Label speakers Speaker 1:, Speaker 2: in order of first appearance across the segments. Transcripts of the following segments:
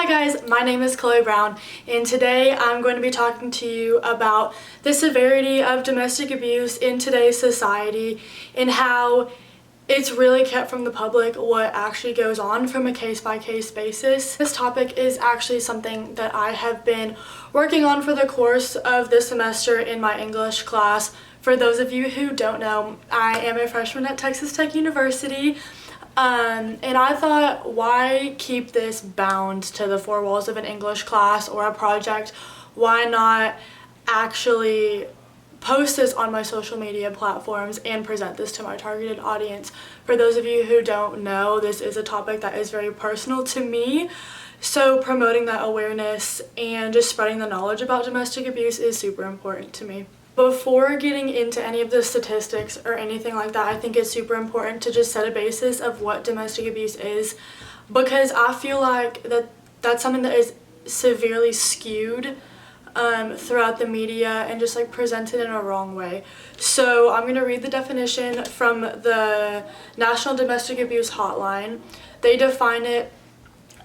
Speaker 1: Hi guys, my name is Chloe Brown, and today I'm going to be talking to you about the severity of domestic abuse in today's society and how it's really kept from the public what actually goes on from a case-by-case basis. This topic is actually something that I have been working on for the course of this semester in my English class. For those of you who don't know, I am a freshman at Texas Tech University. And I thought, why keep this bound to the four walls of an English class or a project? Why not actually post this on my social media platforms and present this to my targeted audience? For those of you who don't know, this is a topic that is very personal to me. So promoting that awareness and just spreading the knowledge about domestic abuse is super important to me. Before getting into any of the statistics or anything like that, I think it's super important to just set a basis of what domestic abuse is, because I feel like that's something that is severely skewed throughout the media and just like presented in a wrong way. So I'm going to read the definition from the National Domestic Abuse Hotline. They define it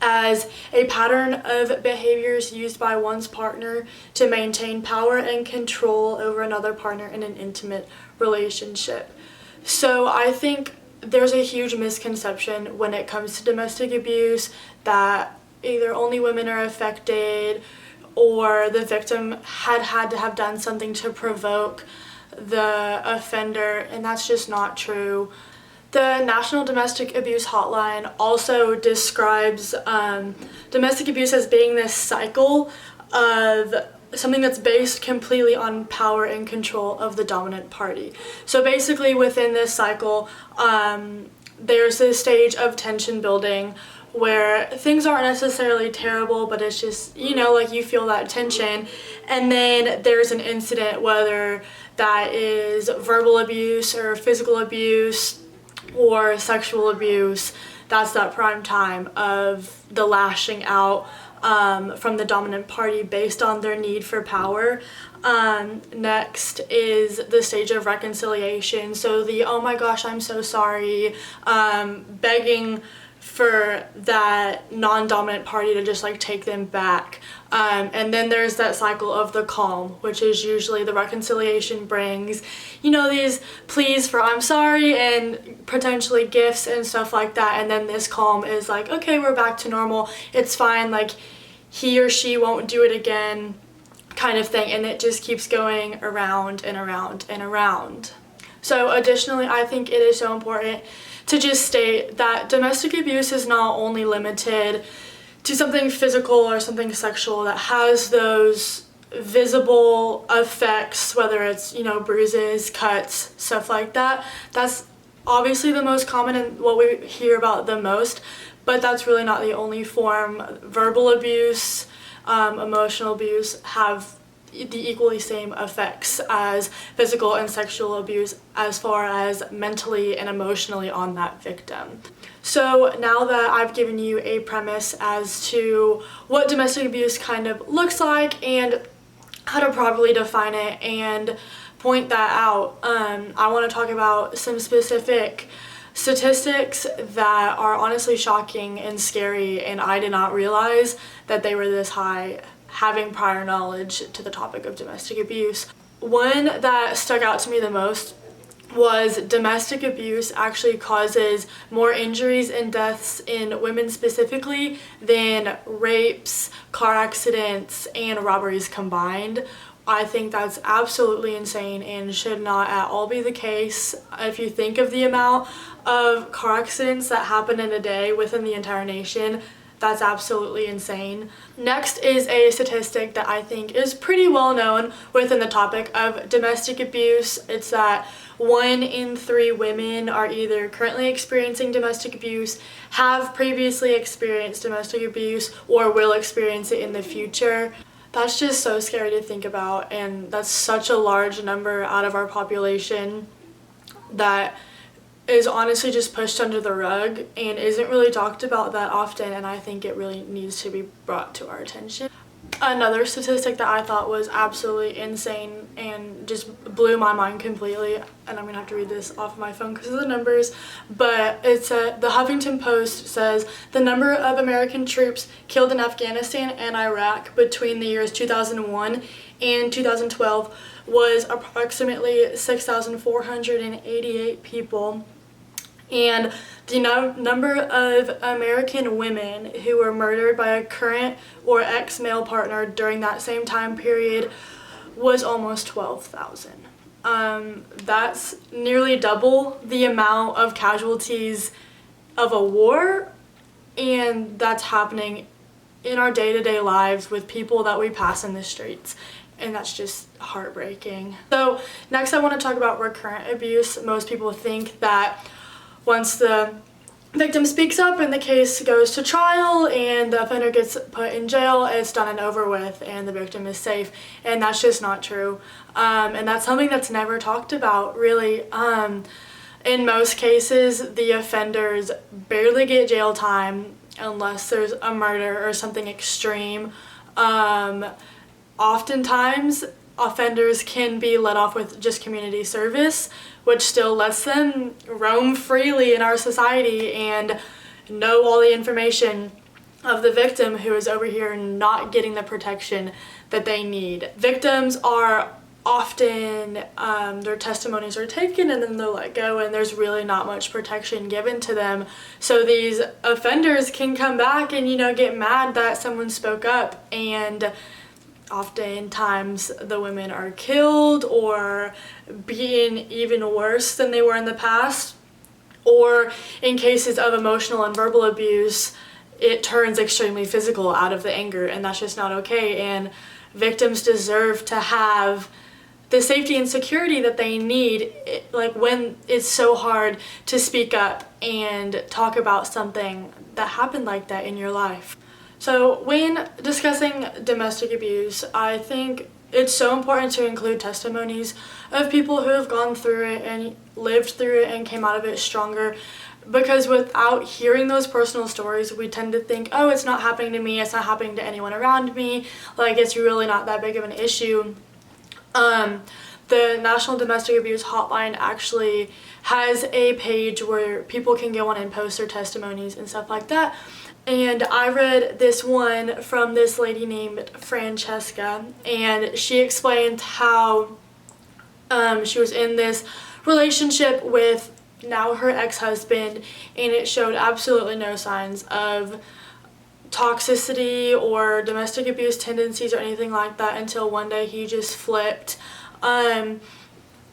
Speaker 1: as a pattern of behaviors used by one's partner to maintain power and control over another partner in an intimate relationship. So I think there's a huge misconception when it comes to domestic abuse that either only women are affected or the victim had to have done something to provoke the offender, and that's just not true. The National Domestic Abuse Hotline also describes domestic abuse as being this cycle of something that's based completely on power and control of the dominant party. So basically within this cycle, there's this stage of tension building where things aren't necessarily terrible, but it's just, like you feel that tension, and then there's an incident, whether that is verbal abuse or physical abuse or sexual abuse. That's that prime time of the lashing out from the dominant party based on their need for power. Next is the stage of reconciliation. So the "oh my gosh, I'm so sorry," begging for that non-dominant party to just like take them back. And then there's that cycle of the calm, which is usually the reconciliation brings, these pleas for "I'm sorry" and potentially gifts and stuff like that. And then this calm is like, okay, we're back to normal. It's fine. Like he or she won't do it again, kind of thing. And it just keeps going around and around and around. So additionally, I think it is so important to just state that domestic abuse is not only limited to something physical or something sexual that has those visible effects, whether it's, bruises, cuts, stuff like that. That's obviously the most common and what we hear about the most, but that's really not the only form. Verbal abuse, emotional abuse have the equally same effects as physical and sexual abuse as far as mentally and emotionally on that victim. So now that I've given you a premise as to what domestic abuse kind of looks like and how to properly define it and point that out, I want to talk about some specific statistics that are honestly shocking and scary, and I did not realize that they were this high having prior knowledge to the topic of domestic abuse. One that stuck out to me the most was domestic abuse actually causes more injuries and deaths in women specifically than rapes, car accidents, and robberies combined. I think that's absolutely insane and should not at all be the case. If you think of the amount of car accidents that happen in a day within the entire nation, that's absolutely insane. Next is a statistic that I think is pretty well known within the topic of domestic abuse. It's that 1 in 3 women are either currently experiencing domestic abuse, have previously experienced domestic abuse, or will experience it in the future. That's just so scary to think about, and that's such a large number out of our population that is honestly just pushed under the rug and isn't really talked about that often, and I think it really needs to be brought to our attention. Another statistic that I thought was absolutely insane and just blew my mind completely, and I'm gonna have to read this off of my phone because of the numbers, but it's the Huffington Post says the number of American troops killed in Afghanistan and Iraq between the years 2001 and 2012 was approximately 6,488 people. And the number of American women who were murdered by a current or ex-male partner during that same time period was almost 12,000. That's nearly double the amount of casualties of a war, and that's happening in our day-to-day lives with people that we pass in the streets. And that's just heartbreaking. So next I want to talk about recurrent abuse. Most people think that once the victim speaks up and the case goes to trial and the offender gets put in jail, it's done and over with and the victim is safe, and that's just not true. And that's something that's never talked about, really. In most cases, the offenders barely get jail time unless there's a murder or something extreme. Oftentimes, offenders can be let off with just community service, which still lets them roam freely in our society and know all the information of the victim who is over here not getting the protection that they need. Victims are often, their testimonies are taken and then they're let go, and there's really not much protection given to them. So these offenders can come back and, get mad that someone spoke up, and oftentimes the women are killed or being even worse than they were in the past. Or in cases of emotional and verbal abuse, it turns extremely physical out of the anger, and that's just not okay. And victims deserve to have the safety and security that they need, like when it's so hard to speak up and talk about something that happened like that in your life. So when discussing domestic abuse, I think it's so important to include testimonies of people who have gone through it and lived through it and came out of it stronger, because without hearing those personal stories, we tend to think, oh, it's not happening to me, it's not happening to anyone around me, like it's really not that big of an issue. The National Domestic Abuse Hotline actually has a page where people can go on and post their testimonies and stuff like that. And I read this one from this lady named Francesca, and she explained how she was in this relationship with now her ex-husband, and it showed absolutely no signs of toxicity or domestic abuse tendencies or anything like that until one day he just flipped.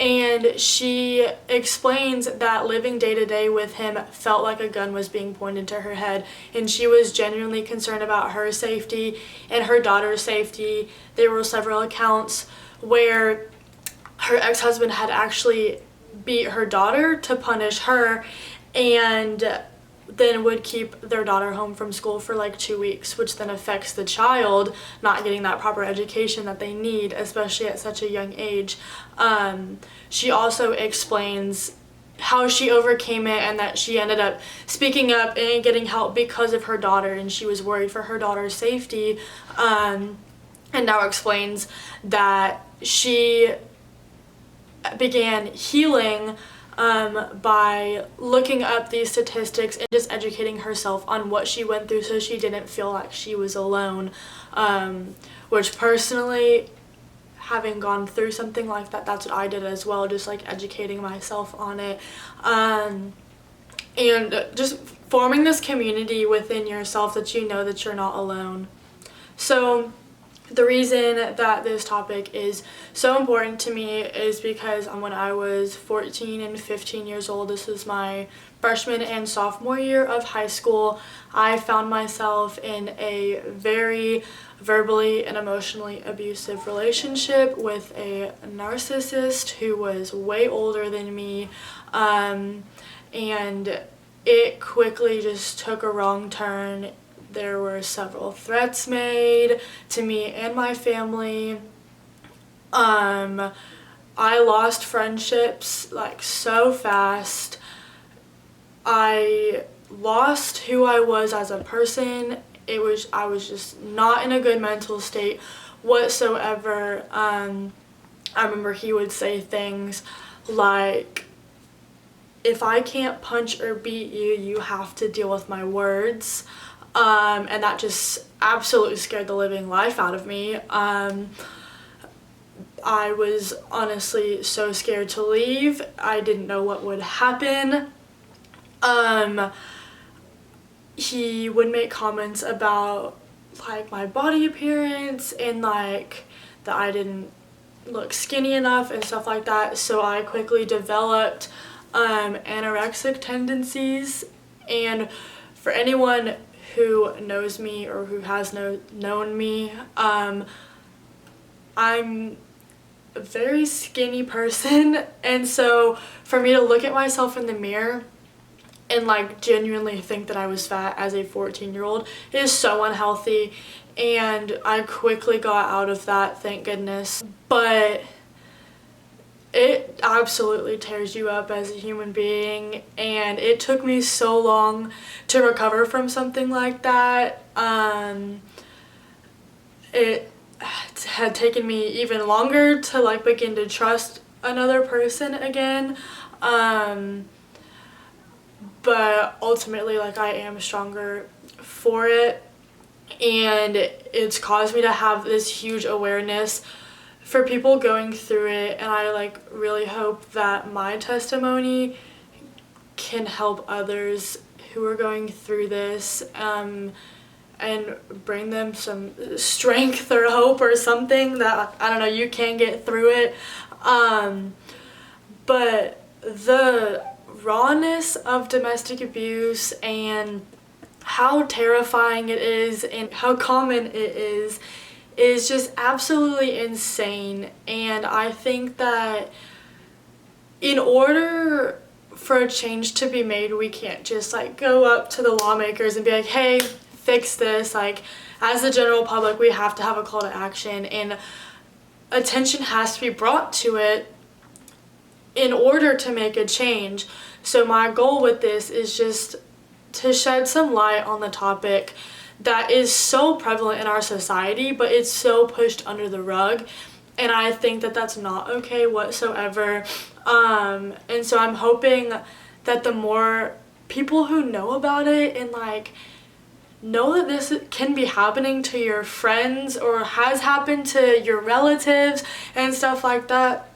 Speaker 1: And she explains that living day to day with him felt like a gun was being pointed to her head, and she was genuinely concerned about her safety and her daughter's safety. There were several accounts where her ex-husband had actually beat her daughter to punish her, and then would keep their daughter home from school for like 2 weeks, which then affects the child not getting that proper education that they need, especially at such a young age. She also explains how she overcame it and that she ended up speaking up and getting help because of her daughter, and she was worried for her daughter's safety, and now explains that she began healing by looking up these statistics and just educating herself on what she went through so she didn't feel like she was alone, which personally, having gone through something like that, that's what I did as well, just like educating myself on it, and just forming this community within yourself that you know that you're not alone. So the reason that this topic is so important to me is because when I was 14 and 15 years old, this was my freshman and sophomore year of high school, I found myself in a very verbally and emotionally abusive relationship with a narcissist who was way older than me, and it quickly just took a wrong turn. There were several threats made to me and my family. I lost friendships like so fast. I lost who I was as a person, I was just not in a good mental state whatsoever. I remember he would say things like, if I can't punch or beat you, you have to deal with my words. And that just absolutely scared the living life out of me. I was honestly so scared to leave. I didn't know what would happen. He would make comments about like my body appearance and like that I didn't look skinny enough and stuff like that. So I quickly developed anorexic tendencies. And for anyone who knows me or who has known me, I'm a very skinny person, and so for me to look at myself in the mirror and like genuinely think that I was fat as a 14-year-old is so unhealthy, and I quickly got out of that, thank goodness. But it absolutely tears you up as a human being, and it took me so long to recover from something like that. It had taken me even longer to like begin to trust another person again, but ultimately like I am stronger for it, and it's caused me to have this huge awareness for people going through it, and I like really hope that my testimony can help others who are going through this, and bring them some strength or hope or something that, I don't know, you can get through it. But the rawness of domestic abuse and how terrifying it is and how common it is just absolutely insane. And I think that in order for a change to be made, we can't just like go up to the lawmakers and be like, hey, fix this. Like, as the general public, we have to have a call to action, and attention has to be brought to it in order to make a change. So my goal with this is just to shed some light on the topic that is so prevalent in our society, but it's so pushed under the rug, and I think that that's not okay whatsoever. And so I'm hoping that the more people who know about it and like know that this can be happening to your friends or has happened to your relatives and stuff like that,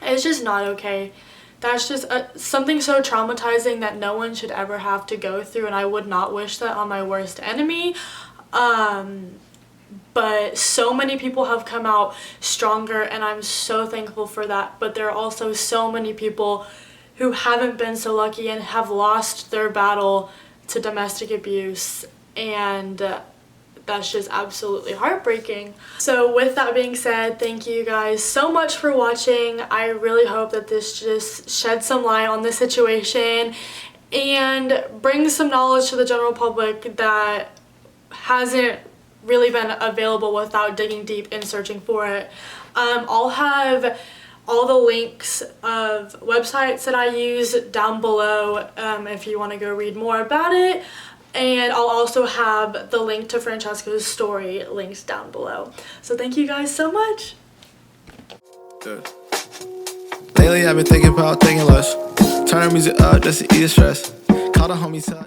Speaker 1: it's just not okay. That's just something so traumatizing that no one should ever have to go through, and I would not wish that on my worst enemy. But so many people have come out stronger, and I'm so thankful for that. But there are also so many people who haven't been so lucky and have lost their battle to domestic abuse, and that's just absolutely heartbreaking. So with that being said, thank you guys so much for watching. I really hope that this just sheds some light on the situation and brings some knowledge to the general public that hasn't really been available without digging deep and searching for it. I'll have all the links of websites that I use down below if you want to go read more about it. And I'll also have the link to Francesca's story links down below. So thank you guys so much.
Speaker 2: Good. Lately I've been thinking about taking less. Turn the music up just to ease stress. Call the homies up.